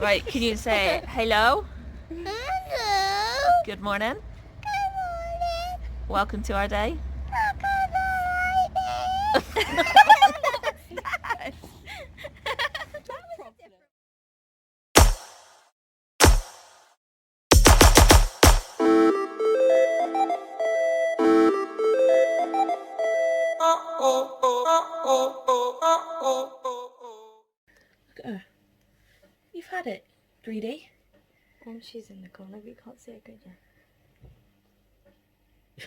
Right, can you say hello? Hello. Good morning. Good morning. Welcome to our day. Look at her. You've had it, greedy. And she's in the corner, but you can't see her, could you?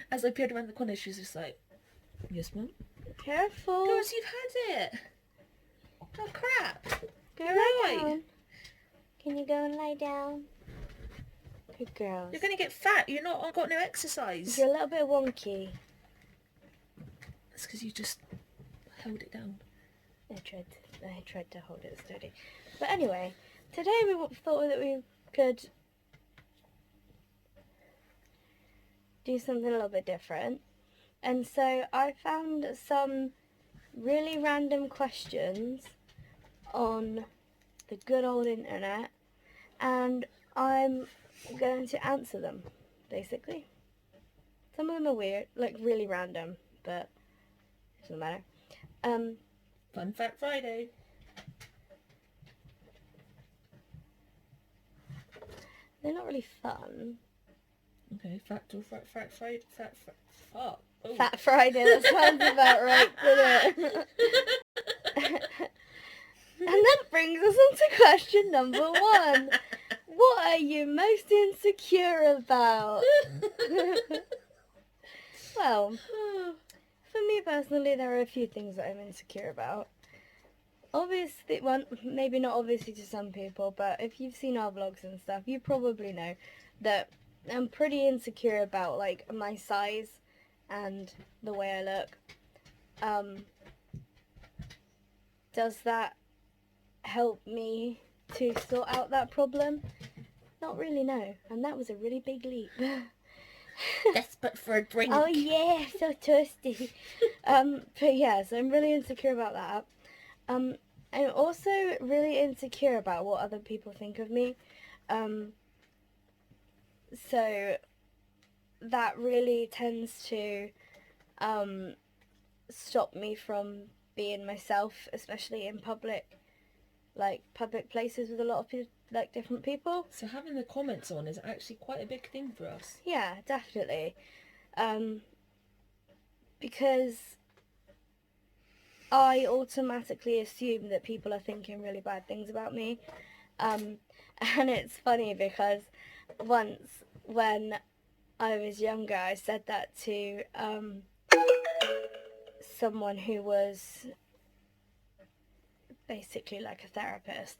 As I peered around the corner, she was just like, yes, mum. Careful. Girls, you've had it. Oh, crap. Go You're lie right. down. Can you go and lie down? Good girls. You're going to get fat. You're not got no exercise. You're a little bit wonky. That's because you just held it down. I tried to hold it steady. But anyway, today we thought that we could do something a little bit different. And so I found some really random questions on the good old internet, and I'm going to answer them, basically. Some of them are weird, like really random, but it doesn't matter. Fun Fact Friday. They're not really fun. Okay, Fact Friday. Fuck. Oh. Fat Friday, that sounds about right, doesn't it? And that brings us on to question number 1. What are you most insecure about? Well, for me personally, there are a few things that I'm insecure about. Obviously, well, maybe not obviously to some people, but if you've seen our vlogs and stuff, you probably know that I'm pretty insecure about, like, my size and the way I look. Does that help me to sort out that problem? Not really, no. And that was a really big leap. Desperate for a drink. Oh yeah, so thirsty. But yeah, so I'm really insecure about that. I'm also really insecure about what other people think of me. So that really tends to stop me from being myself, especially in public places with a lot of people, like different people. So having the comments on is actually quite a big thing for us. Yeah, definitely. Because I automatically assume that people are thinking really bad things about me. And it's funny because once when I was younger, I said that to someone who was basically like a therapist,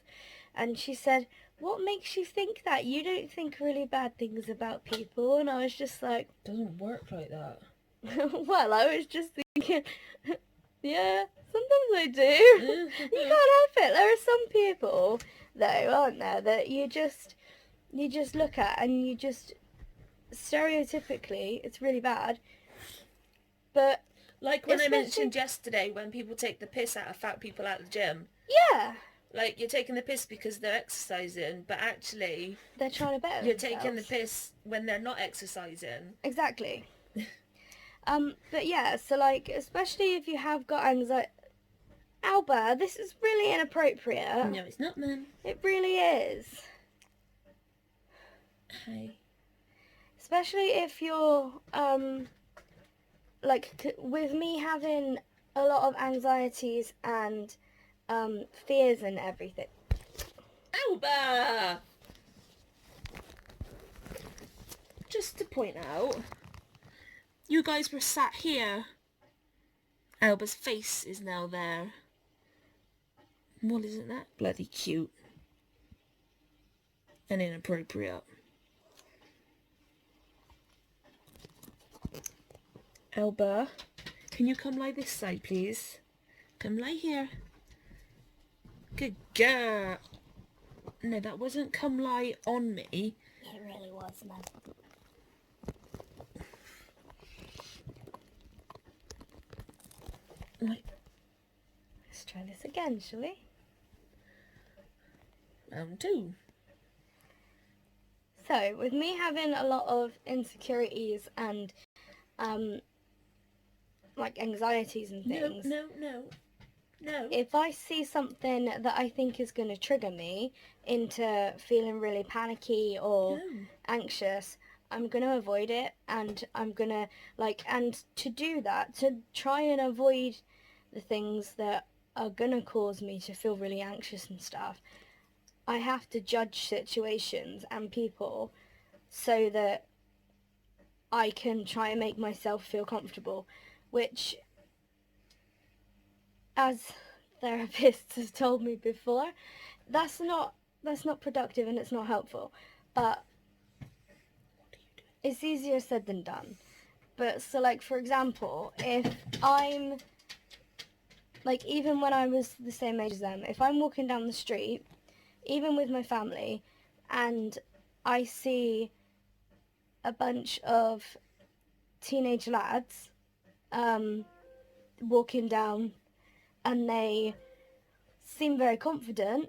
and she said, "What makes you think that? You don't think really bad things about people." And I was just like, Doesn't work like that. well, I was just thinking, yeah, sometimes I do. You can't help it. There are some people, though, aren't there, that you just look at and you just, stereotypically, it's really bad. But like when I mentioned yesterday, when people take the piss out of fat people at the gym. Yeah. Like, you're taking the piss because they're exercising, but actually they're trying to better you're themselves. taking the piss when they're not exercising. Exactly. But yeah, so like, especially if you have got anxiety. Alba, this is really inappropriate. No, it's not, Mum. It really is. Hey. Especially if you're, with me having a lot of anxieties and fears and everything. Alba! Just to point out, you guys were sat here. Alba's face is now there. Well, isn't that bloody cute? And inappropriate. Alba, can you come lie this side, please? Come lie here. Good girl. No, that wasn't come lie on me. It really was, man. Right. Let's try this again, shall we? too. So, with me having a lot of insecurities and like anxieties and things. No. If I see something that I think is going to trigger me into feeling really panicky or anxious, I'm going to avoid it, and I'm going to and to do that, to try and avoid the things that are going to cause me to feel really anxious and stuff, I have to judge situations and people so that I can try and make myself feel comfortable, which, as therapists have told me before, that's not productive and it's not helpful. But it's easier said than done. But so, like, for example, if I'm even when I was the same age as them, if I'm walking down the street, even with my family, and I see a bunch of teenage lads walking down and they seem very confident,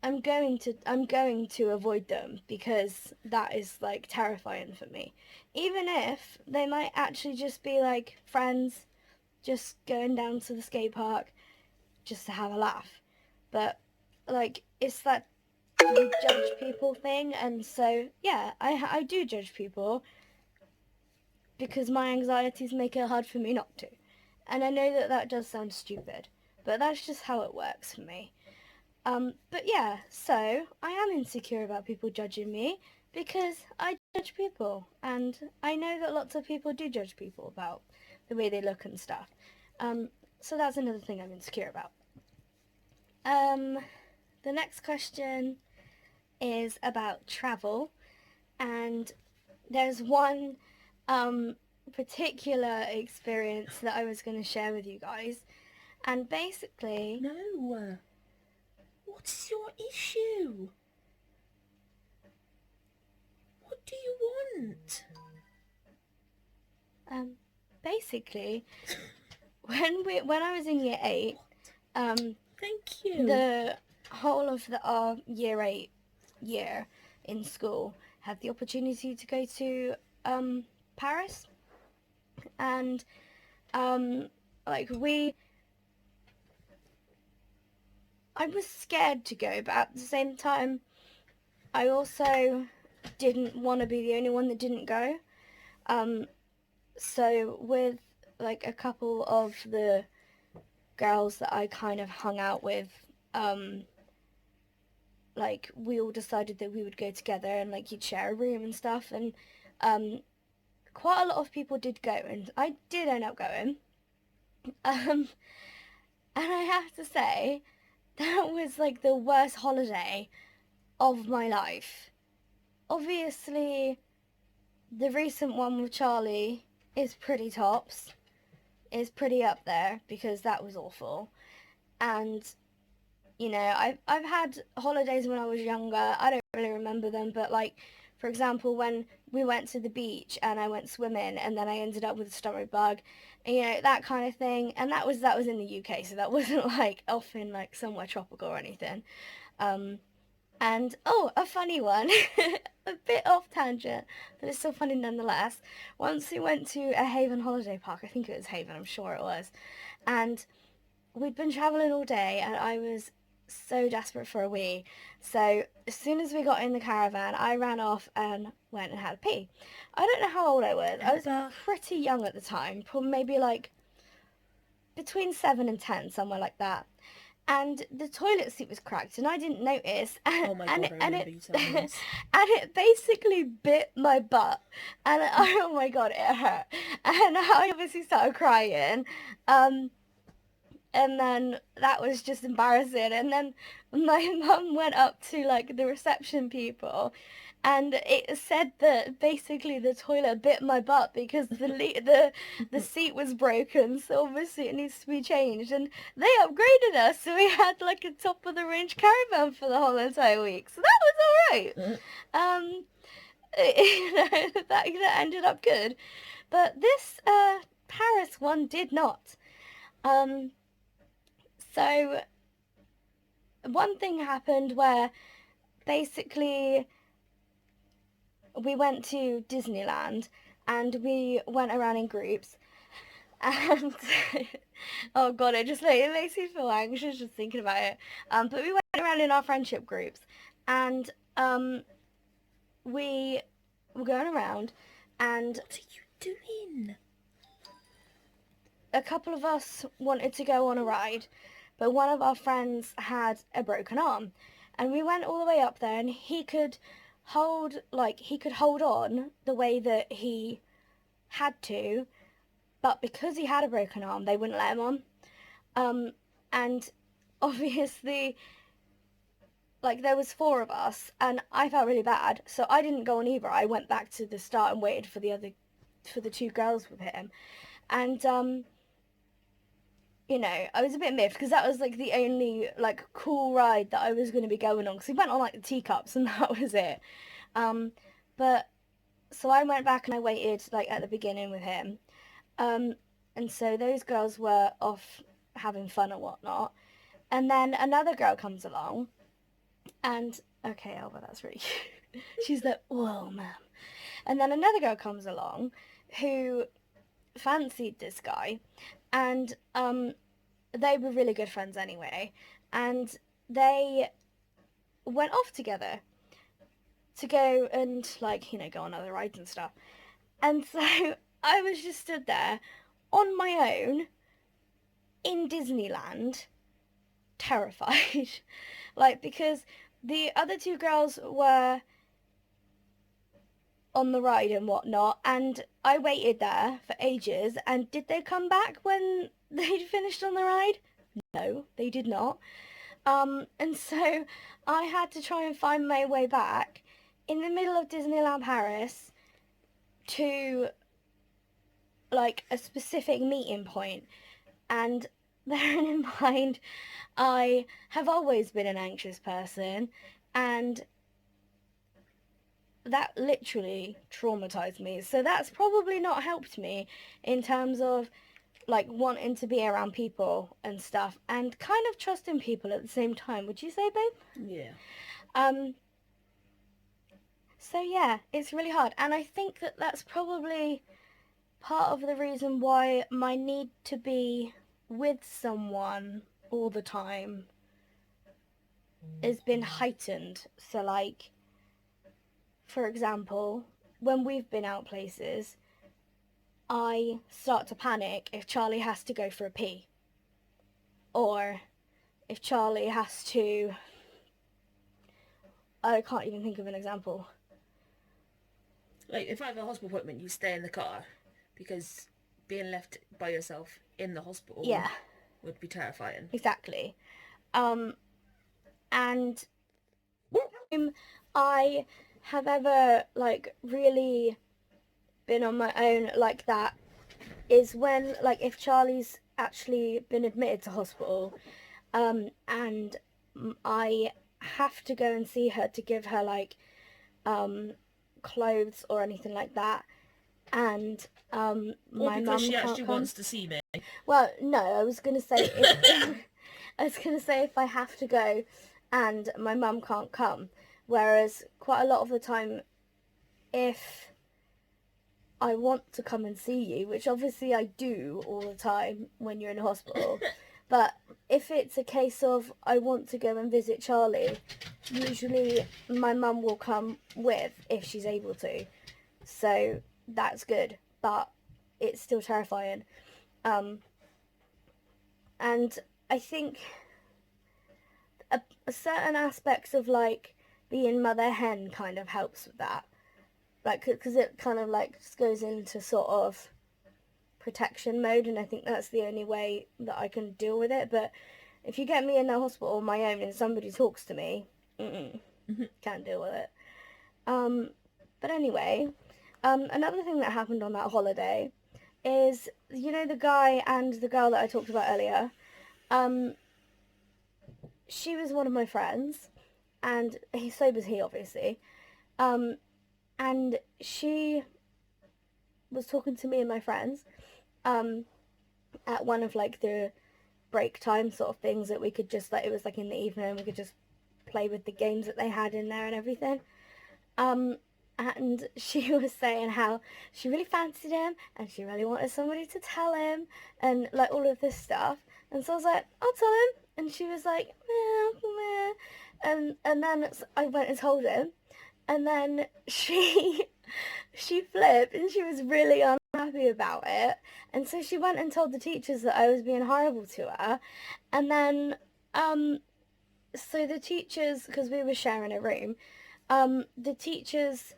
I'm going to avoid them, because that is terrifying for me. Even if they might actually just be friends, just going down to the skate park just to have a laugh. But it's that you judge people thing, and so yeah, I do judge people because my anxieties make it hard for me not to. And I know that does sound stupid, but that's just how it works for me. But yeah, so I am insecure about people judging me because I judge people, and I know that lots of people do judge people about the way they look and stuff. So that's another thing I'm insecure about. The next question is about travel, and there's one particular experience that I was going to share with you guys, and basically... No. What's your issue? What do you want? Basically, when I was in year 8, Thank you. the whole of our year 8 year in school had the opportunity to go to Paris, and I was scared to go, but at the same time I also didn't want to be the only one that didn't go. So with a couple of the girls that I kind of hung out with, we all decided that we would go together, and you'd share a room and stuff, and quite a lot of people did go, and I did end up going. And I have to say, that was the worst holiday of my life. Obviously, the recent one with Charlie is pretty tops. Is pretty up there, because that was awful. And I've had holidays when I was younger. I don't really remember them, but for example, when we went to the beach and I went swimming and then I ended up with a stomach bug, and that kind of thing. And that was in the UK, so that wasn't off in somewhere tropical or anything. And a funny one, a bit off tangent, but it's still funny nonetheless. Once we went to a Haven holiday park, I think it was Haven, I'm sure it was, and we'd been travelling all day, and I was so desperate for a wee. So as soon as we got in the caravan, I ran off and went and had a pee. I don't know how old I was. I was pretty young at the time, probably maybe between 7 and 10, somewhere like that. And the toilet seat was cracked, and I didn't notice. Oh my god, I remember you telling this. And it basically bit my butt, and oh my god, it hurt. And I obviously started crying. And then that was just embarrassing. And then my mum went up to the reception people, and it said that basically the toilet bit my butt because the seat was broken, so obviously it needs to be changed. And they upgraded us, so we had a top of the range caravan for the whole entire week. So that was all right. That ended up good, but this Paris one did not. So one thing happened where basically, we went to Disneyland and we went around in groups and oh god, it makes me feel anxious just thinking about it. But we went around in our friendship groups and we were going around and What are you doing? a couple of us wanted to go on a ride, but one of our friends had a broken arm and we went all the way up there and he could hold on the way that he had to, but because he had a broken arm they wouldn't let him on. And obviously, like, there was 4 of us and I felt really bad, so I didn't go on either. I went back to the start and waited for the 2 girls with him. And you know, I was a bit miffed because that was like the only like cool ride that I was going to be going on, because we went on like the teacups and that was it. But so I went back and I waited like at the beginning with him. And so those girls were off having fun or whatnot. And then another girl comes along and, okay, Elba, that's really cute. She's like, whoa, man. And then another girl comes along who fancied this guy, and they were really good friends anyway, and they went off together to go and, like, you know, go on other rides and stuff. And so I was just stood there on my own in Disneyland, terrified. Like, because the other 2 girls were on the ride and whatnot, and I waited there for ages, and did they come back when they'd finished on the ride? No, they did not. And so I had to try and find my way back in the middle of Disneyland Paris to like a specific meeting point. And bearing in mind, I have always been an anxious person, and that literally traumatized me. So that's probably not helped me in terms of like wanting to be around people and stuff, and kind of trusting people at the same time. Would you say, babe? Yeah. So yeah, it's really hard, and I think that that's probably part of the reason why my need to be with someone all the time has been heightened. So like, for example, when we've been out places, I start to panic if Charlie has to go for a pee, or if Charlie has to, I can't even think of an example. Like, if I have a hospital appointment, you stay in the car, because being left by yourself in the hospital Yeah, would be terrifying. exactly. And I have ever like really been on my own like that is when, like, if Charlie's actually been admitted to hospital, and I have to go and see her to give her like clothes or anything like that, and Or my because mum she can't actually come. wants to see me. Well, no, I was gonna say if I was gonna say if I have to go and my mum can't come, whereas quite a lot of the time, if I want to come and see you, which obviously I do all the time when you're in hospital, but if it's a case of I want to go and visit Charlie, usually my mum will come with if she's able to. So that's good, but it's still terrifying. And I think a certain aspects of like being mother hen kind of helps with that, like, because it kind of like just goes into sort of protection mode, and I think that's the only way that I can deal with it. But if you get me in the hospital on my own and somebody talks to me, can't deal with it. But anyway, another thing that happened on that holiday is, you know, the guy and the girl that I talked about earlier, she was one of my friends, and so was he, obviously. And she was talking to me and my friends, at one of like the break time sort of things that we could just, like, it was like in the evening, we could just play with the games that they had in there and everything. And she was saying how she really fancied him and she really wanted somebody to tell him and like all of this stuff. And so I was like, I'll tell him. And she was like, meh, meh. And then I went and told him. And then she flipped and she was really unhappy about it. And so she went and told the teachers that I was being horrible to her. And then, so the teachers, because we were sharing a room, the teachers,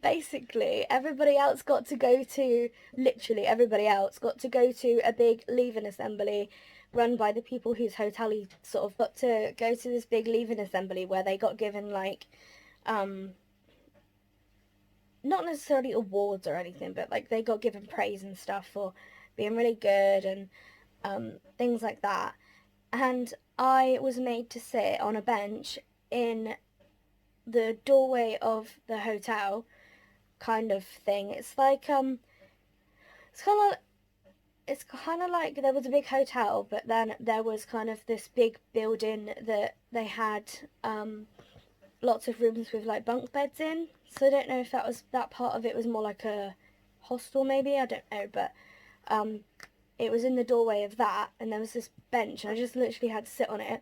basically everybody else got to go to, literally everybody else got to go to a big leaving assembly run by the people whose hotel he sort of got to go to this big leaving assembly where they got given like, not necessarily awards or anything, but like they got given praise and stuff for being really good and things like that. And I was made to sit on a bench in the doorway of the hotel kind of thing. It's like it's kind of like there was a big hotel, but then there was kind of this big building that they had lots of rooms with like bunk beds in. So I don't know if that part of it was more like a hostel maybe, I don't know, but it was in the doorway of that, and there was this bench and I just literally had to sit on it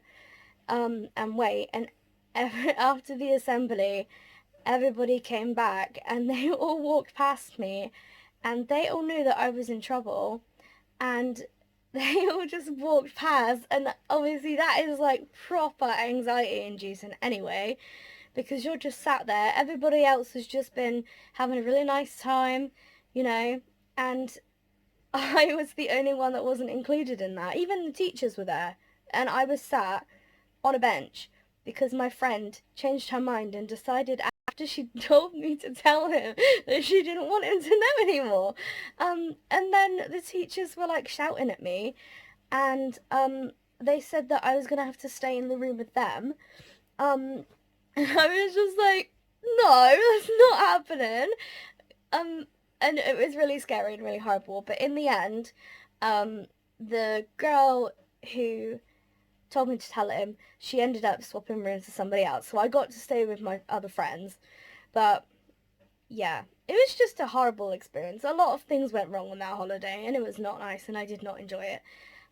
and wait. And after the assembly, everybody came back and they all walked past me and they all knew that I was in trouble and they all just walked past. And obviously that is like proper anxiety inducing anyway, because you're just sat there, everybody else has just been having a really nice time, you know, and I was the only one that wasn't included in that. Even the teachers were there and I was sat on a bench because my friend changed her mind and decided after she told me to tell him that she didn't want him to know anymore. And then the teachers were like shouting at me and they said that I was going to have to stay in the room with them. And I was just like, no, that's not happening. And it was really scary and really horrible. But in the end, the girl who told me to tell him, she ended up swapping rooms with somebody else. So I got to stay with my other friends. But yeah, it was just a horrible experience. A lot of things went wrong on that holiday and it was not nice and I did not enjoy it.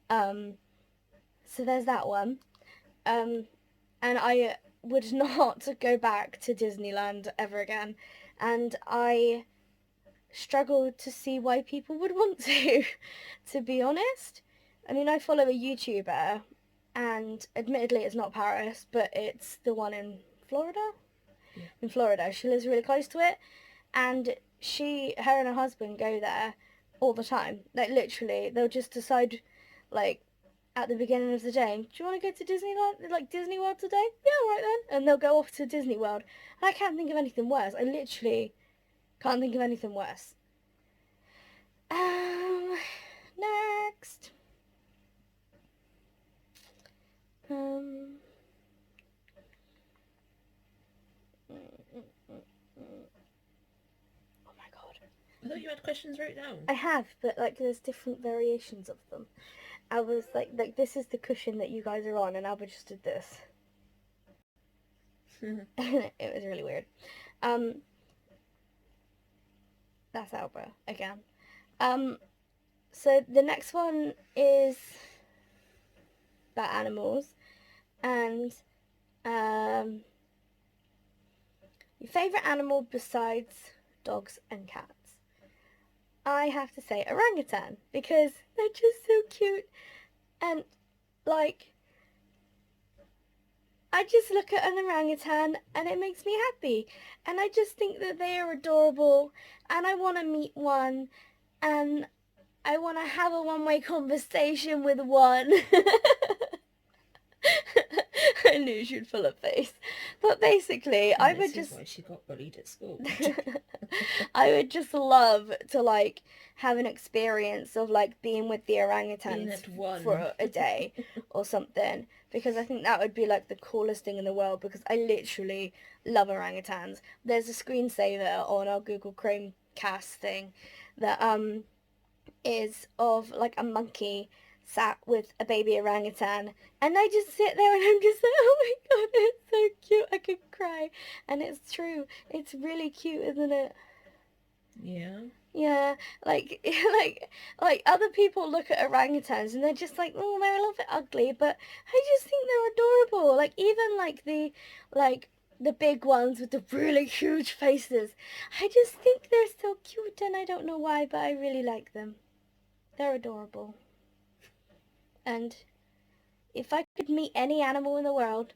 So there's that one. And I would not go back to Disneyland ever again. And I struggled to see why people would want to be honest. I mean, I follow a YouTuber and admittedly it's not Paris, but it's the one in Florida. Yeah. In Florida, she lives really close to it, and her and her husband go there all the time. Like literally, they'll just decide, like at the beginning of the day, do you want to go to Disneyland, like Disney World today? Yeah, right then. And they'll go off to Disney World, and I can't think of anything worse. I literally can't think of anything worse. Next. Oh my god. I thought you had questions wrote down. I have, but like there's different variations of them. I was like this is the cushion that you guys are on, and Albert just did this. It was really weird. That's Albert again. So the next one is about animals, and your favourite animal besides dogs and cats. I have to say orangutan, because they're just so cute, and like I just look at an orangutan and it makes me happy, and I just think that they are adorable, and I want to meet one, and I want to have a one-way conversation with one. I knew she'd full of face. But basically, and I would just... just... why she got bullied at school. I would just love to, like, have an experience of, like, being with the orangutans for a day or something. Because I think that would be, like, the coolest thing in the world. Because I literally love orangutans. There's a screensaver on our Google Chromecast thing that, is of, like, a monkey sat with a baby orangutan, and I just sit there and I'm just like, oh my god, it's so cute, I could cry. And it's true, it's really cute, isn't it? Yeah. Yeah, like like other people look at orangutans and they're just like, oh, they're a little bit ugly, but I just think they're adorable. Like even like the big ones with the really huge faces, I just think they're so cute, and I don't know why, but I really like them. They're adorable. And if I could meet any animal in the world,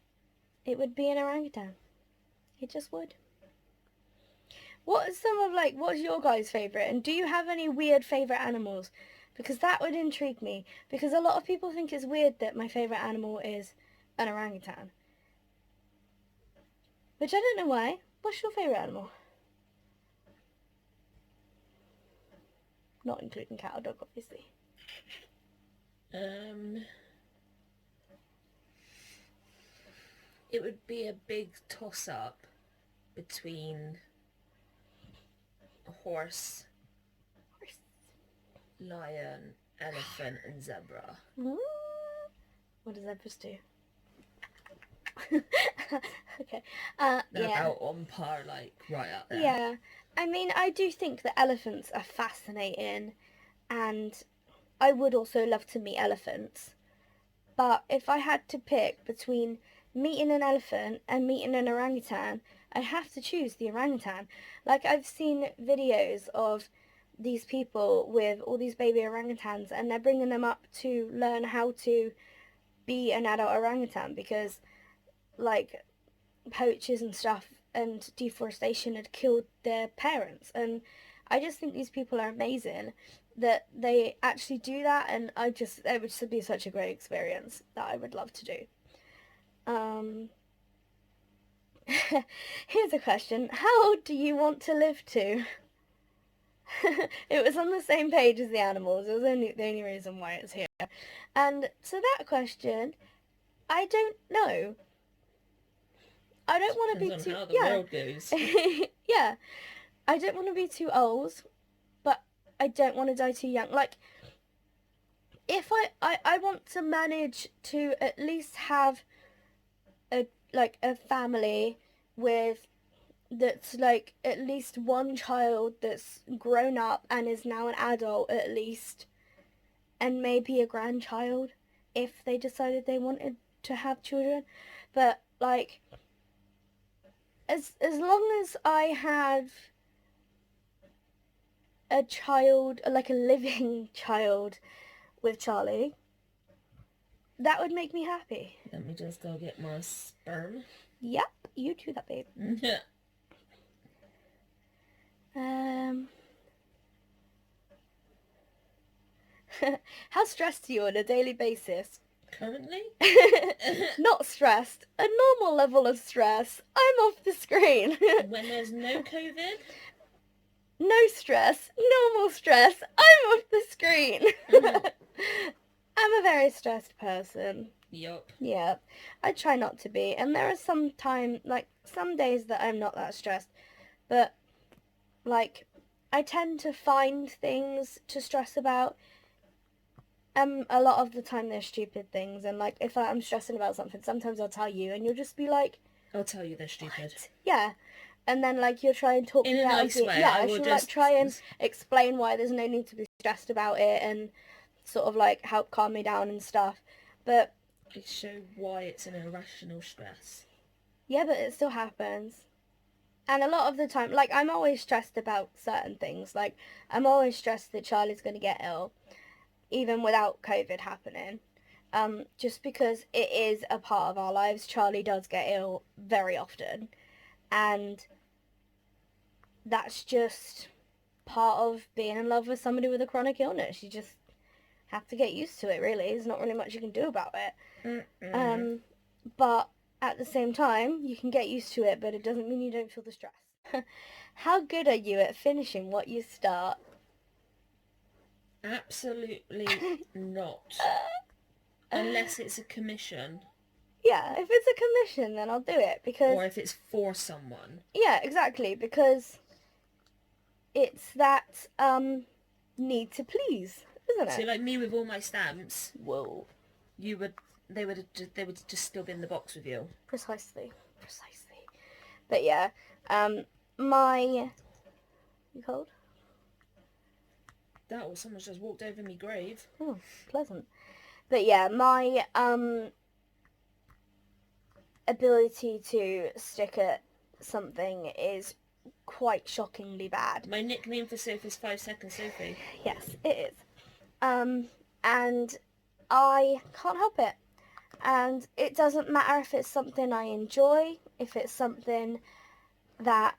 it would be an orangutan. It just would. What's your guys' favourite? And do you have any weird favourite animals? Because that would intrigue me. Because a lot of people think it's weird that my favourite animal is an orangutan. Which I don't know why. What's your favourite animal? Not including cat or dog, obviously. It would be a big toss-up between a horse, lion, elephant, and zebra. What does zebras do? Okay. They're Yeah. about on par, like, right up there. Yeah. I mean, I do think that elephants are fascinating, and I would also love to meet elephants. But if I had to pick between meeting an elephant and meeting an orangutan, I'd have to choose the orangutan. Like, I've seen videos of these people with all these baby orangutans, and they're bringing them up to learn how to be an adult orangutan because, like, poachers and stuff and deforestation had killed their parents. And I just think these people are amazing that they actually do that, and it would just be such a great experience that I would love to do. Here's a question. How old do you want to live to? It was on the same page as the animals. It was the only reason why it's here. And so that question, I don't know. I don't want to be Depends too... on how the world goes. Yeah. I don't want to be too old, but I don't want to die too young. Like, if I want to manage to at least have a family with that's like at least one child that's grown up and is now an adult at least, and maybe a grandchild if they decided they wanted to have children. But like, as long as I have a child, like a living child with Charlie, that would make me happy. Let me just go get my sperm. Yep, you do that, babe. Yeah. How stressed are you on a daily basis? Currently? Not stressed. A normal level of stress. I'm off the screen. When there's no COVID? No stress. Normal stress. I'm off the screen. I'm a very stressed person. Yup. Yeah. I try not to be. And there are some days that I'm not that stressed. But, like, I tend to find things to stress about. A lot of the time they're stupid things, and like if I'm stressing about something, sometimes I'll tell you, and you'll just be like, I'll tell you they're stupid. What? Yeah, and then like you'll try and talk in me a out nice of it. way. Yeah, I I will should just like try and explain why there's no need to be stressed about it, and sort of like help calm me down and stuff. But show why it's an irrational stress. Yeah, but it still happens. And a lot of the time, like, I'm always stressed about certain things. Like, I'm always stressed that Charlie's going to get ill, even without COVID happening. Just because it is a part of our lives. Charlie does get ill very often. And that's just part of being in love with somebody with a chronic illness. You just have to get used to it, really. There's not really much you can do about it. But at the same time, you can get used to it, but it doesn't mean you don't feel the stress. How good are you at finishing what you start? Absolutely not. Unless it's a commission. Yeah, if it's a commission, then I'll do it, because... Or if it's for someone. Yeah, exactly, because it's that, need to please. isn't So it? like me with all my stamps, Whoa. they would just still be in the box with you. Precisely. But yeah, you cold? That or someone's just walked over me grave. Oh, pleasant. But yeah, my ability to stick at something is quite shockingly bad. My nickname for Sophie is 5 Second Sophie. Yes, it is. And I can't help it. And it doesn't matter if it's something I enjoy, if it's something that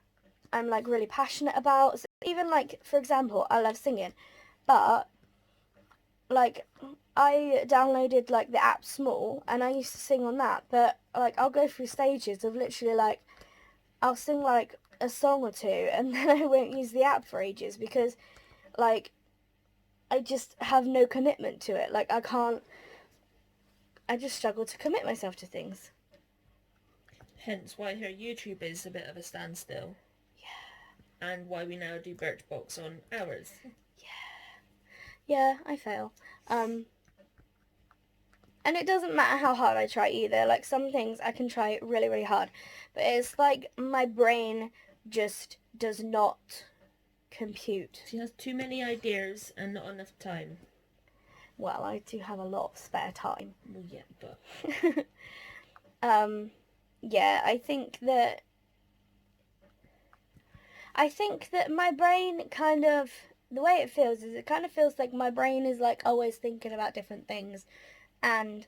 I'm like really passionate about. So even like, for example, I love singing, but like I downloaded like the app Small and I used to sing on that, but like I'll go through stages of literally like I'll sing like a song or two and then I won't use the app for ages because like I just have no commitment to it. Like I just struggle to commit myself to things. Hence why her YouTube is a bit of a standstill. Yeah. And why we now do Birchbox on ours. Yeah, I fail. And it doesn't matter how hard I try either. Like some things I can try really, really hard. But it's like my brain just does not compute. She has too many ideas and not enough time. Well, I do have a lot of spare time. Well, yeah, but... yeah, I think that my brain kind of, the way it feels is it kind of feels like my brain is like always thinking about different things and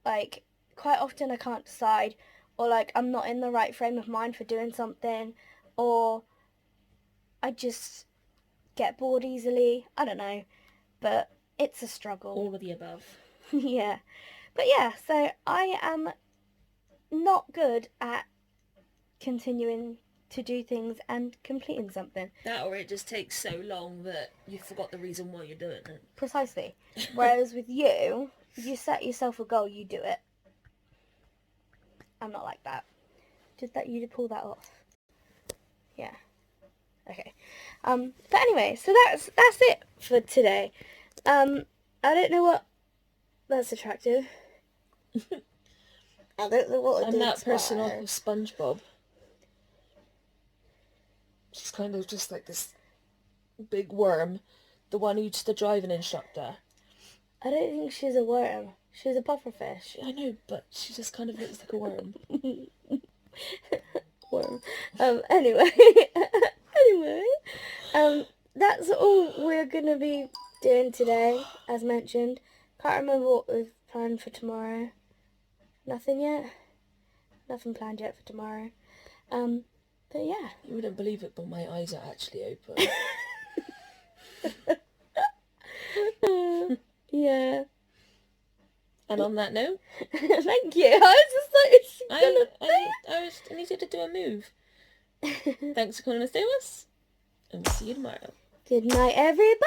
like quite often I can't decide, or like I'm not in the right frame of mind for doing something, or I just get bored easily. I don't know, but it's a struggle. All of the above. Yeah. But yeah, so I am not good at continuing to do things and completing something. That or it just takes so long that you forgot the reason why you're doing it. Precisely. Whereas with you, if you set yourself a goal, you do it. I'm not like that. You pull that off? Yeah. Okay. But anyway, so that's it for today. I don't know what... That's attractive. I don't know what I'm that person off of SpongeBob. She's kind of just like this big worm. The one who's the driving instructor. I don't think she's a worm. She's a pufferfish. I know, but she just kind of looks like a worm. Worm. Anyway. That's all we're gonna be doing today, as mentioned. Can't remember what we've planned for tomorrow. Nothing yet? Nothing planned yet for tomorrow. But yeah. You wouldn't believe it, but my eyes are actually open. Yeah. And on that note... Thank you. I was just like, is she I needed to do a move. Thanks for coming to stay with us. And we'll see you tomorrow. Good night, everybody.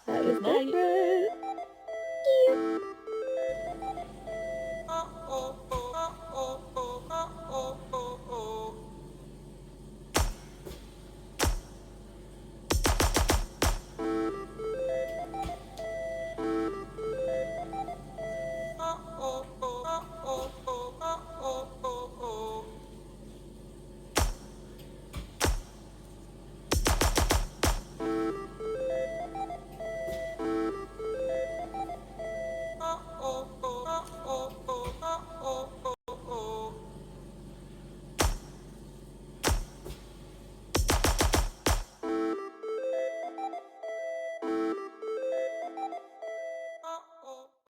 That was Good night. different.